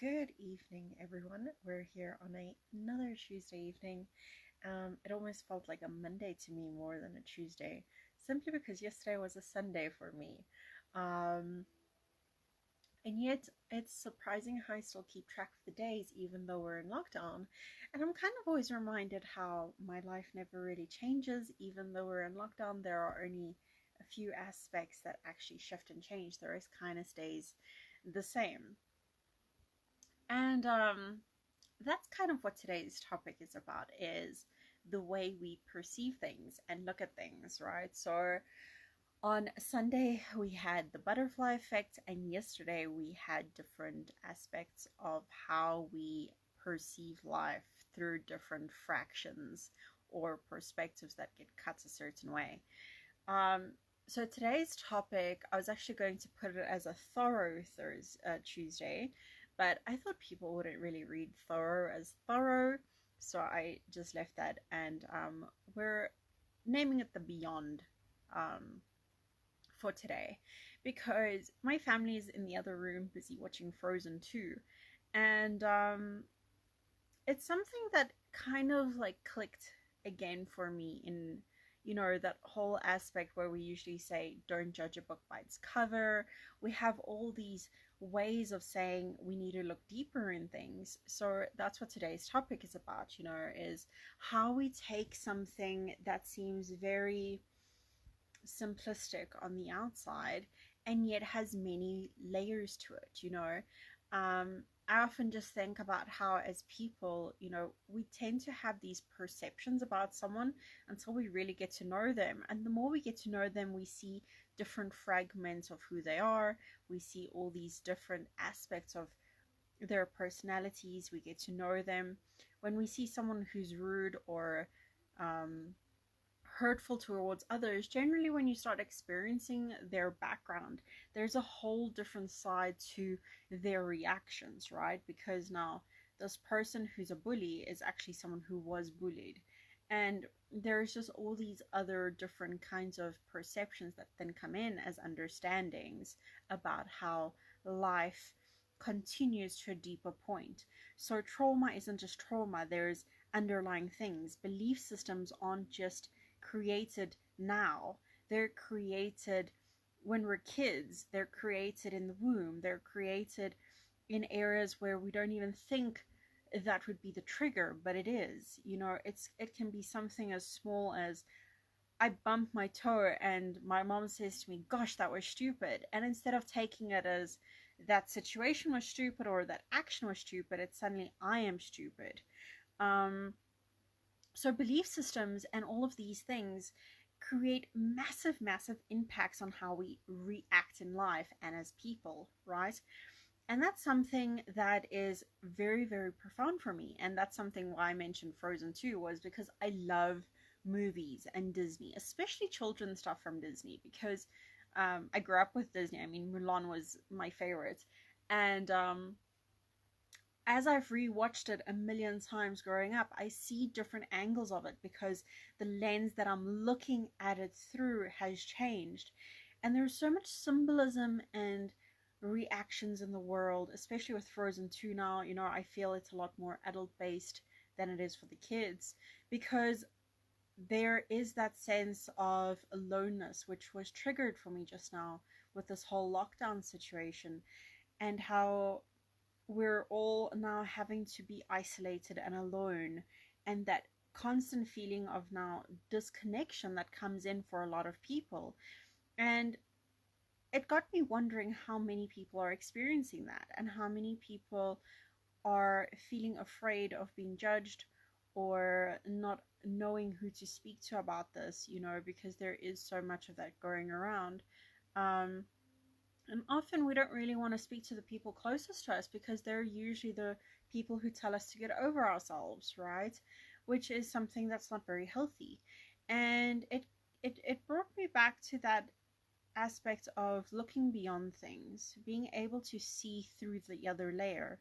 Good evening, everyone. We're here on another Tuesday evening. It almost felt like a Monday to me more than a Tuesday, simply because yesterday was a Sunday for me. Um, and yet, it's surprising how I still keep track of the days, even though we're in lockdown. And I'm kind of always reminded how my life never really changes, even though we're in lockdown. There are only a few aspects that actually shift and change. The rest kind of stays the same. And that's kind of what today's topic is about, is the way we perceive things and look at things, right? So on Sunday we had the butterfly effect, and yesterday we had different aspects of how we perceive life through different fractions or perspectives that get cut a certain way. um so today's topic, I was actually going to put it as a thorough Tuesday, but I thought people wouldn't really read thorough as thorough, so I just left that. And we're naming it the beyond um, for today, because my family is in the other room busy watching Frozen 2, and it's something that kind of like clicked again for me in, that whole aspect where we usually say don't judge a book by its cover. We have all these ways of saying we need to look deeper in things. So that's what today's topic is about, is how we take something that seems very simplistic on the outside and yet has many layers to it. I often just think about how, as people, we tend to have these perceptions about someone until we really get to know them. And the more we get to know them, we see different fragments of who they are. We see all these different aspects of their personalities. We get to know them. When we see someone who's rude or um, hurtful towards others, generally when you start experiencing their background, there's a whole different side to their reactions, right? Because now this person who's a bully is actually someone who was bullied. And there's just all these other different kinds of perceptions that then come in as understandings about how life continues to a deeper point. So trauma isn't just trauma, there's underlying things. Belief systems aren't just created now. They're created when we're kids. They're created in the womb. They're created in areas where we don't even think that would be the trigger, but it is. It can be something as small as I bump my toe and my mom says to me, "Gosh, that was stupid." And instead of taking it as that situation was stupid or that action was stupid, it's suddenly I am stupid. Um, so belief systems and all of these things create massive, massive impacts on how we react in life and as people, right? And that's something that is very, very profound for me. And that's something why I mentioned Frozen 2, was because I love movies and Disney, especially children's stuff from Disney, because I grew up with Disney. I mean, Mulan was my favorite. And as I've rewatched it a million times growing up, I see different angles of it because the lens that I'm looking at it through has changed. And there's so much symbolism and reactions in the world, especially with Frozen 2 now. I feel it's a lot more adult based than it is for the kids, because there is that sense of aloneness, which was triggered for me just now with this whole lockdown situation, and how we're all now having to be isolated and alone, and that constant feeling of now disconnection that comes in for a lot of people. And it got me wondering how many people are experiencing that, and how many people are feeling afraid of being judged or not knowing who to speak to about this, because there is so much of that going around. um, and often we don't really want to speak to the people closest to us, because they're usually the people who tell us to get over ourselves, right? Which is something that's not very healthy. And it brought me back to that aspect of looking beyond things, being able to see through the other layer.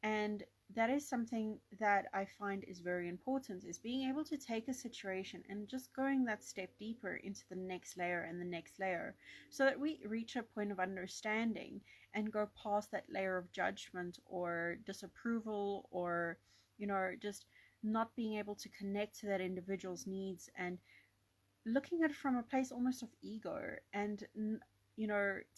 And that is something that I find is very important, is being able to take a situation and just going that step deeper into the next layer and the next layer, so that we reach a point of understanding and go past that layer of judgment or disapproval, or just not being able to connect to that individual's needs, and looking at it from a place almost of ego, and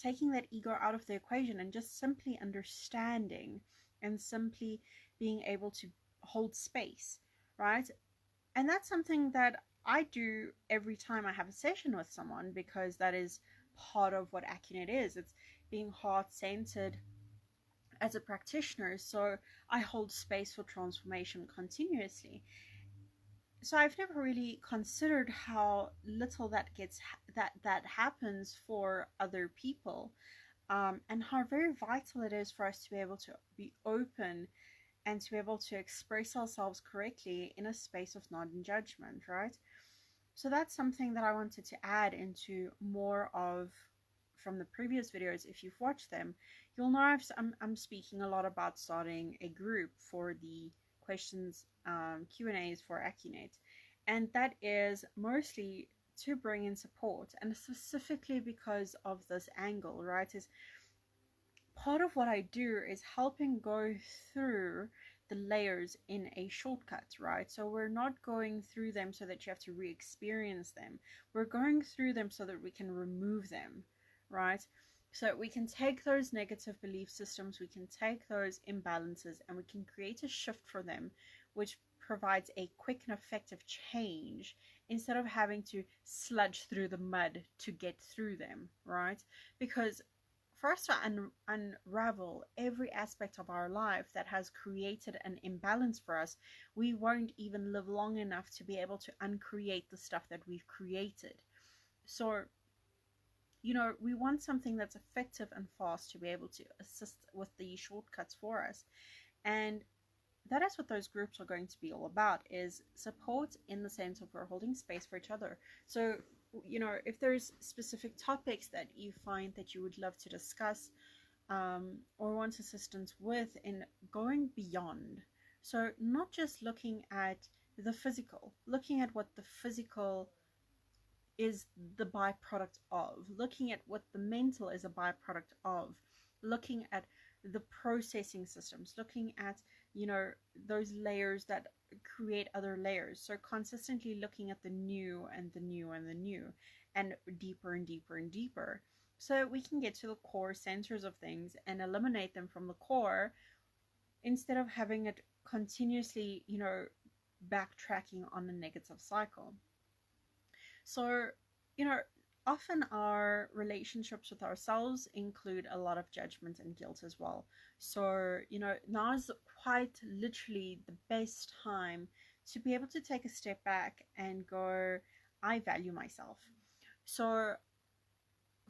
taking that ego out of the equation and just simply understanding and simply being able to hold space, right? And that's something that I do every time I have a session with someone, because that is part of what Accunect is. It's being heart-centered as a practitioner, so I hold space for transformation continuously. So I've never really considered how little that happens for other people, and how very vital it is for us to be able to be open and to be able to express ourselves correctly in a space of non-judgment, right? So that's something that I wanted to add into more of from the previous videos. If you've watched them, you'll know I'm speaking a lot about starting a group for the questions, Q&As for Accunect, and that is mostly to bring in support, and specifically because of this angle, right? Is part of what I do is helping go through the layers in a shortcut, right? So we're not going through them so that you have to re-experience them. We're going through them so that we can remove them, right? So we can take those negative belief systems, we can take those imbalances, and we can create a shift for them, which provides a quick and effective change instead of having to sludge through the mud to get through them, right? Because for us to unravel every aspect of our life that has created an imbalance for us, we won't even live long enough to be able to uncreate the stuff that we've created. So, we want something that's effective and fast to be able to assist with the shortcuts for us. And that is what those groups are going to be all about, is support in the sense of we're holding space for each other. So if there's specific topics that you find that you would love to discuss, or want assistance with in going beyond, so not just looking at the physical, looking at what the physical is the byproduct of, looking at what the mental is a byproduct of, looking at the processing systems, looking at those layers that create other layers. So consistently looking at the new and the new and the new, and deeper and deeper and deeper, so we can get to the core centers of things and eliminate them from the core, instead of having it continuously backtracking on a negative cycle. So often our relationships with ourselves include a lot of judgment and guilt as well. So now is quite literally the best time to be able to take a step back and go, I value myself. So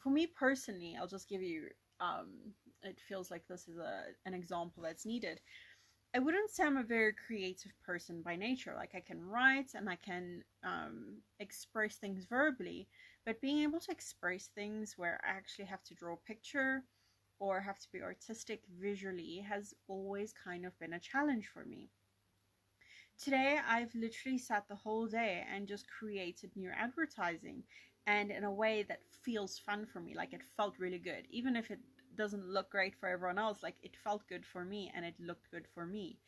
for me personally, I'll just give you it feels like this is an example that's needed. I wouldn't say I'm a very creative person by nature. Like, I can write and I can express things verbally, but being able to express things where I actually have to draw a picture or have to be artistic visually has always kind of been a challenge for me. Today, I've literally sat the whole day and just created new advertising, and in a way that feels fun for me. Like, it felt really good, even if it doesn't look great for everyone else. Like, it felt good for me and it looked good for me.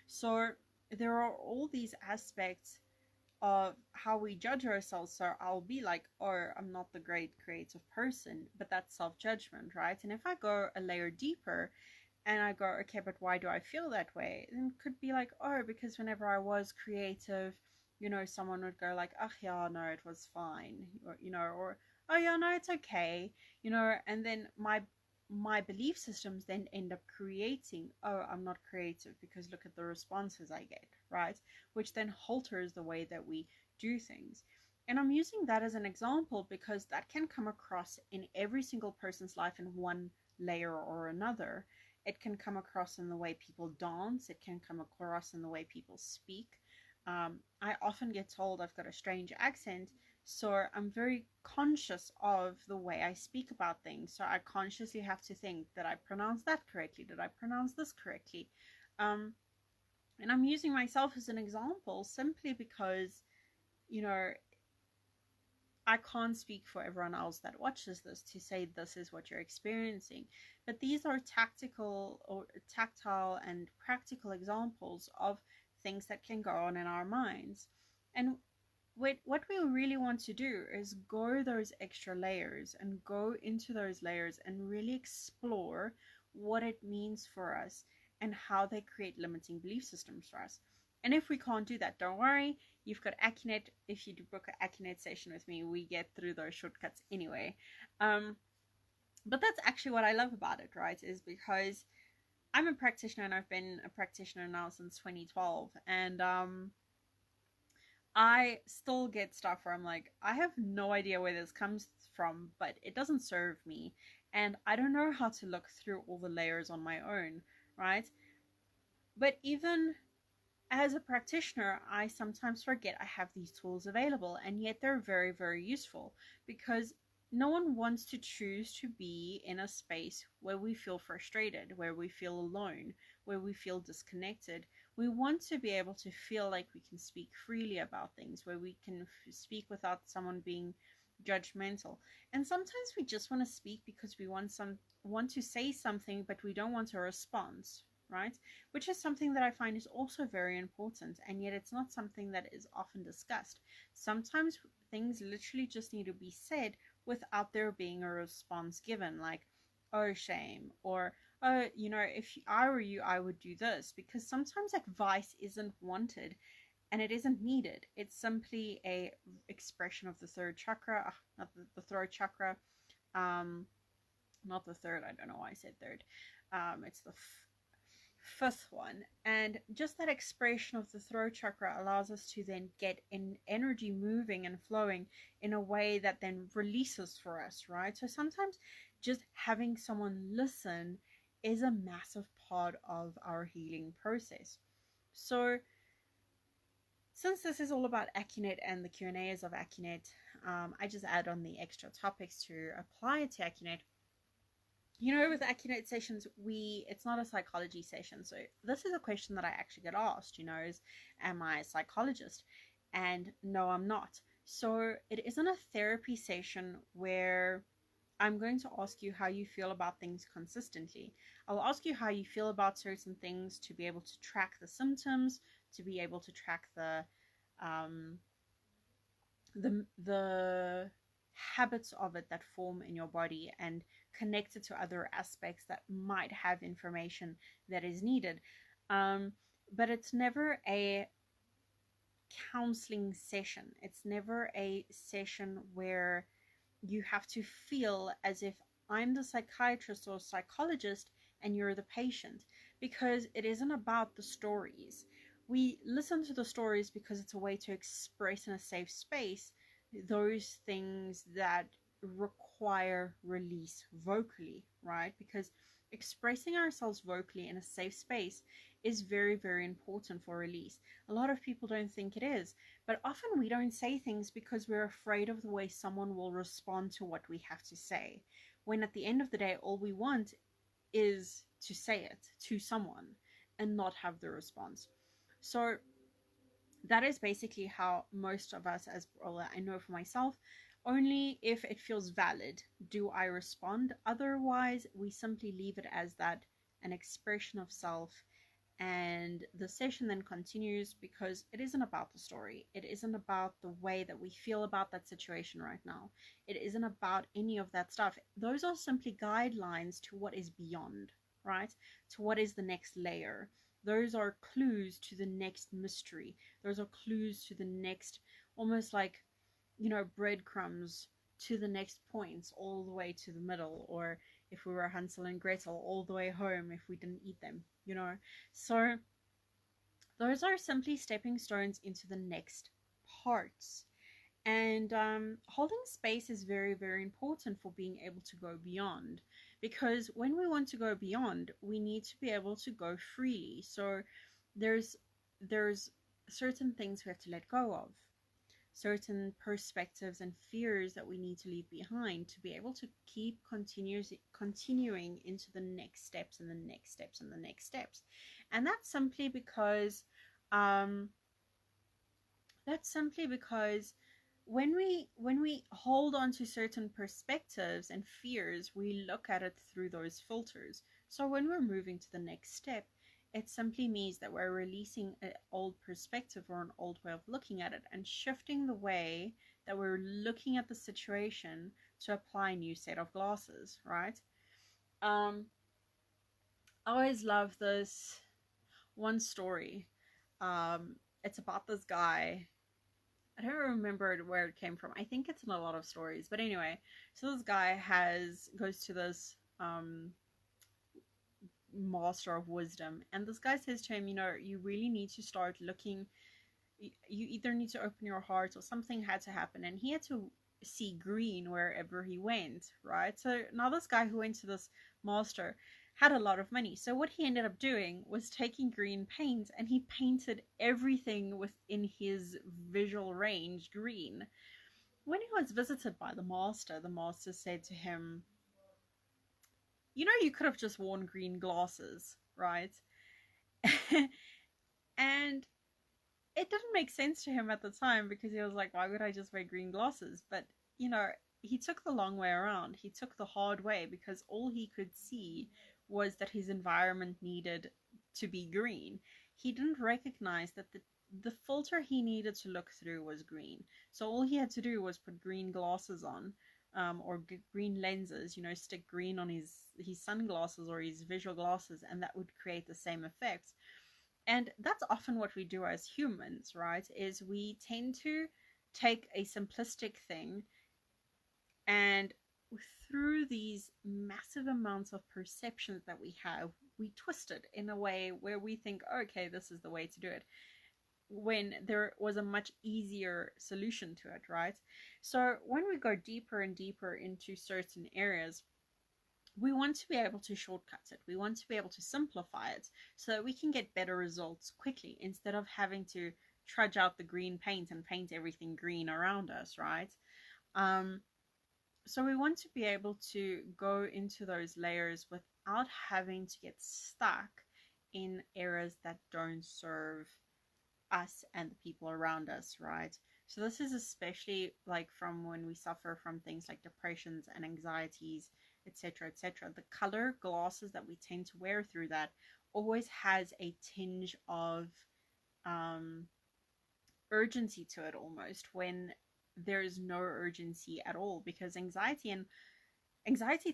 So there are all these aspects of how we judge ourselves. So I'll be like, oh, I'm not the great creative person, but that's self-judgment, right? And if I go a layer deeper and I go, okay, but why do I feel that way? Then it could be like, oh, because whenever I was creative, someone would go like, oh yeah, no, it was fine, or oh yeah, no, it's okay, and then my belief systems then end up creating, oh, I'm not creative because look at the responses I get, right? Which then alters the way that we do things. And I'm using that as an example because that can come across in every single person's life in one layer or another. It can come across in the way people dance. It can come across in the way people speak. I often get told I've got a strange accent, so I'm very conscious of the way I speak about things. So I consciously have to think, did I pronounce that correctly? Did I pronounce this correctly? And I'm using myself as an example simply because, you know, I can't speak for everyone else that watches this to say this is what you're experiencing. But these are tactical or tactile and practical examples of things that can go on in our minds. And what we really want to do is go those extra layers and go into those layers and really explore what it means for us and how they create limiting belief systems for us. And if we can't do that, don't worry, you've got Accunect. If you do book an Accunect session with me, we get through those shortcuts anyway. But that's actually what I love about it, right? Is because I'm a practitioner and I've been a practitioner now since 2012. And I still get stuff where I'm like, I have no idea where this comes from, but it doesn't serve me. And I don't know how to look through all the layers on my own, right? But even as a practitioner, I sometimes forget I have these tools available, and yet they're very, very useful because no one wants to choose to be in a space where we feel frustrated, where we feel alone, where we feel disconnected. We want to be able to feel like we can speak freely about things, where we can speak without someone being judgmental. And sometimes we just want to speak because we want to say something, but we don't want a response, right? Which is something that I find is also very important, and yet it's not something that is often discussed. Sometimes things literally just need to be said without there being a response given, like, oh, shame, or, oh, if I were you, I would do this, because sometimes advice isn't wanted and it isn't needed. It's simply a expression of the third chakra, not the throat chakra, not the third, I don't know why I said third. It's the fifth one, and just that expression of the throat chakra allows us to then get in energy moving and flowing in a way that then releases for us, right? So sometimes just having someone listen is a massive part of our healing process. So since this is all about Accunect and the Q&As of Accunect, I just add on the extra topics to apply to Accunect. With Accunate sessions, it's not a psychology session. So this is a question that I actually get asked, is, am I a psychologist? And no, I'm not. So it isn't a therapy session where I'm going to ask you how you feel about things consistently. I'll ask you how you feel about certain things to be able to track the symptoms, to be able to track the habits of it that form in your body and connect it to other aspects that might have information that is needed. But it's never a counseling session. It's never a session where you have to feel as if I'm the psychiatrist or psychologist and you're the patient, because it isn't about the stories. We listen to the stories because it's a way to express in a safe space those things that require release vocally, right? Because expressing ourselves vocally in a safe space is very, very important for release. A lot of people don't think it is, but often we don't say things because we're afraid of the way someone will respond to what we have to say. When at the end of the day, all we want is to say it to someone and not have the response. So that is basically how most of us, I know for myself, only if it feels valid do I respond. Otherwise, we simply leave it as that, an expression of self, and the session then continues because it isn't about the story. It isn't about the way that we feel about that situation right now. It isn't about any of that stuff. Those are simply guidelines to what is beyond, right? To what is the next layer. Those are clues to the next mystery. Those are clues to the next, almost like, breadcrumbs to the next points, all the way to the middle, or if we were Hansel and Gretel, all the way home if we didn't eat them, So those are simply stepping stones into the next parts. And holding space is very, very important for being able to go beyond, because when we want to go beyond, we need to be able to go freely. So there's certain things we have to let go of. certain perspectives and fears that we need to leave behind to be able to keep continuing into the next steps and the next steps and the next steps. And um, that's simply because when we hold on to certain perspectives and fears, we look at it through those filters. So when we're moving to the next step, it simply means that we're releasing an old perspective or an old way of looking at it and shifting the way that we're looking at the situation to apply a new set of glasses, right? um I always love this one story. It's about this guy. I don't remember where it came from. I think it's in a lot of stories. But anyway, so this guy goes to this master of wisdom, and this guy says to him, you really need to start looking. You either need to open your heart, or something had to happen, and he had to see green wherever he went, right? So now this guy who went to this master had a lot of money. So what he ended up doing was taking green paint, and he painted everything within his visual range green. When he was visited by the master said to him, you could have just worn green glasses, right? And it didn't make sense to him at the time, because he was like, why would I just wear green glasses? But, he took the long way around. He took the hard way, because all he could see was that his environment needed to be green. He didn't recognize that the filter he needed to look through was green. So all he had to do was put green glasses on, or green lenses, stick green on his sunglasses or his visual glasses, and that would create the same effect. And that's often what we do as humans, right? Is we tend to take a simplistic thing, and through these massive amounts of perceptions that we have, we twist it in a way where we think, okay, this is the way to do it, when there was a much easier solution to it, right? So when we go deeper and deeper into certain areas, we want to be able to shortcut it. We want to be able to simplify it so that we can get better results quickly, instead of having to trudge out the green paint and paint everything green around us, right? Um, so we want to be able to go into those layers without having to get stuck in areas that don't serve us and the people around us, right? So this is especially like from when we suffer from things like depressions and anxieties, etc., etc. The color glasses that we tend to wear through that always has a tinge of um, urgency to it, almost, when there is no urgency at all, because anxiety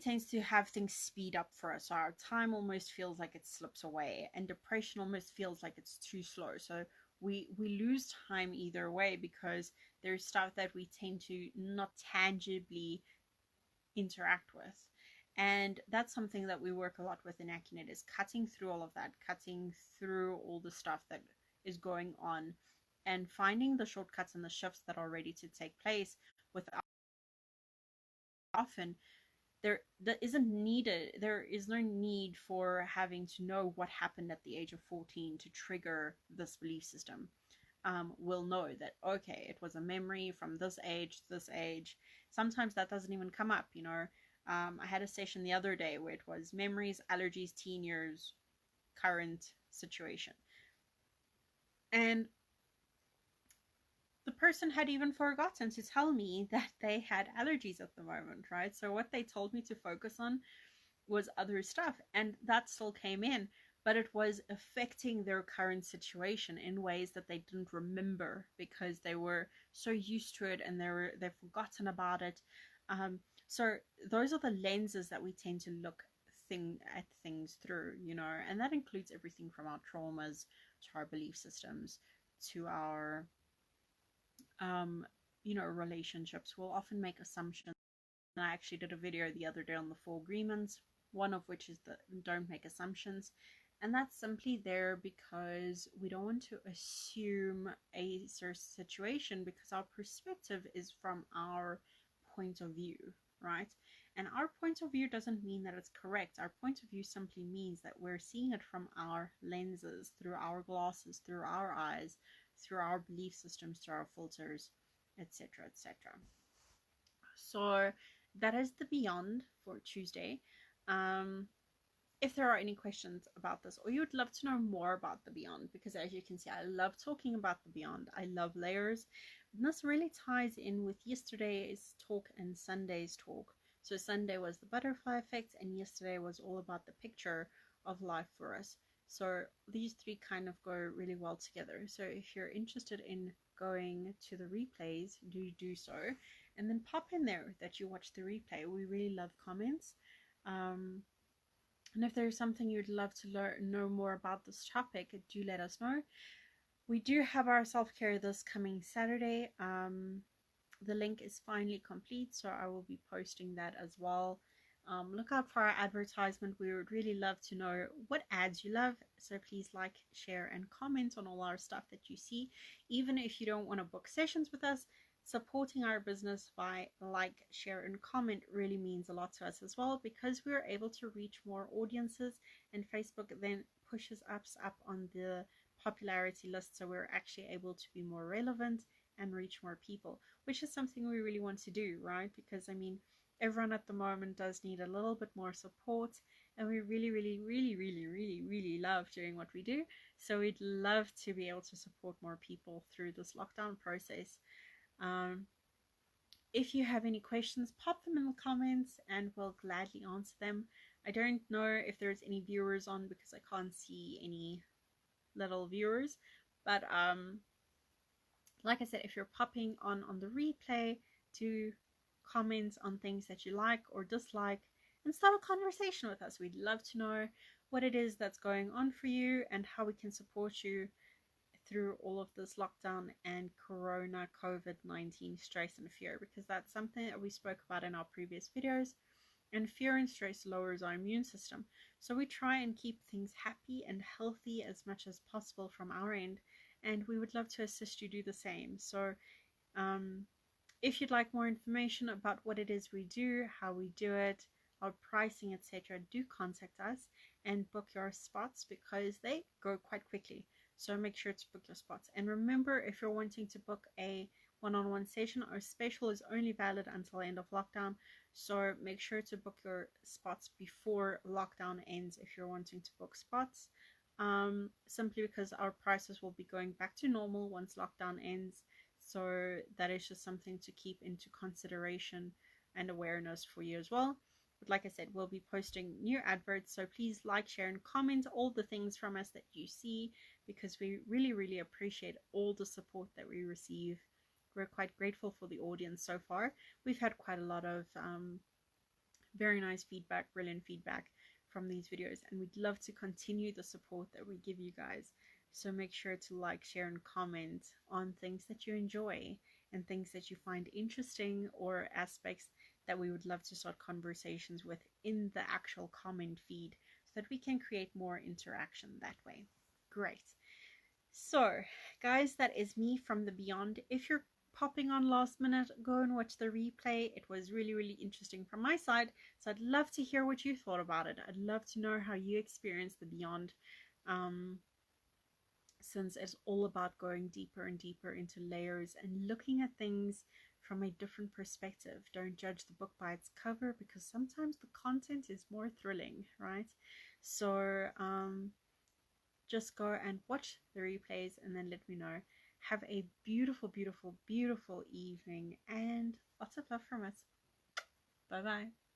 tends to have things speed up for us. So our time almost feels like it slips away, and depression almost feels like it's too slow. So we lose time either way, because there's stuff that we tend to not tangibly interact with. And that's something that we work a lot with in Accunect, is cutting through all of that, cutting through all the stuff that is going on, and finding the shortcuts and the shifts that are ready to take place without. Often there is no need for having to know what happened at the age of 14 to trigger this belief system. We'll know that, okay, it was a memory from this age to this age. Sometimes that doesn't even come up. I had a session the other day where it was memories, allergies, teen years, current situation, and the person had even forgotten to tell me that they had allergies at the moment, right? So what they told me to focus on was other stuff, and that still came in, but it was affecting their current situation in ways that they didn't remember, because they were so used to it, and they've forgotten about it. So those are the lenses that we tend to look at things through, and that includes everything from our traumas to our belief systems to our relationships. We'll often make assumptions. And I actually did a video the other day on the 4 agreements, one of which is the don't make assumptions. And that's simply there because we don't want to assume a certain situation, because our perspective is from our point of view, right? And our point of view doesn't mean that it's correct. Our point of view simply means that we're seeing it from our lenses, through our glasses, through our eyes, through our belief systems, through our filters. etc., etc. So that is the Beyond for Tuesday. If there are any questions about this, or you would love to know more about the Beyond, because as you can see, I love talking about the Beyond. I love layers. And this really ties in with yesterday's talk and Sunday's talk. So Sunday was the butterfly effect, and yesterday was all about the picture of life for us. So these three kind of go really well together. So if you're interested in going to the replays, do so, and then pop in there that you watch the replay. We really love comments. And if there's something you'd love to know more about this topic, do let us know. We do have our self-care this coming Saturday. The link is finally complete, so I will be posting that as well. Look out for our advertisement. We would really love to know what ads you love, so please like, share, and comment on all our stuff that you see. Even if you don't want to book sessions with us, supporting our business by like, share, and comment really means a lot to us as well, because we are able to reach more audiences, and Facebook then pushes us up on the popularity list, so we're actually able to be more relevant and reach more people, which is something we really want to do, right? Because I mean, everyone at the moment does need a little bit more support, and we really love doing what we do. So we'd love to be able to support more people through this lockdown process. If you have any questions, pop them in the comments and we'll gladly answer them. I don't know if there's any viewers on because I can't see any little viewers, but like I said, if you're popping on the replay, to comment on things that you like or dislike and start a conversation with us. We'd love to know what it is that's going on for you and how we can support you through all of this lockdown and corona COVID-19 stress and fear, because that's something that we spoke about in our previous videos. And fear and stress lowers our immune system, so we try and keep things happy and healthy as much as possible from our end, and we would love to assist you do the same. So if you'd like more information about what it is we do, how we do it, our pricing, etc., do contact us and book your spots, because they go quite quickly. So make sure to book your spots. And remember, if you're wanting to book a one-on-one session, our special is only valid until the end of lockdown. So make sure to book your spots before lockdown ends if you're wanting to book spots. Simply because our prices will be going back to normal once lockdown ends. So that is just something to keep into consideration and awareness for you as well. But like I said, we'll be posting new adverts, so please like, share, and comment all the things from us that you see, because we really appreciate all the support that we receive. We're quite grateful for the audience so far. We've had quite a lot of very nice feedback, brilliant feedback from these videos, and we'd love to continue the support that we give you guys. So make sure to like, share, and comment on things that you enjoy and things that you find interesting, or aspects that we would love to start conversations with in the actual comment feed, so that we can create more interaction that way. Great. So guys, that is me from the Beyond. If you're popping on last minute, go and watch the replay. It was really interesting from my side, so I'd love to hear what you thought about it. I'd love to know how you experienced the Beyond, since it's all about going deeper and deeper into layers and looking at things from a different perspective. Don't judge the book by its cover, because sometimes the content is more thrilling, right? So just go and watch the replays and then let me know. Have a beautiful evening, and lots of love from us. Bye bye.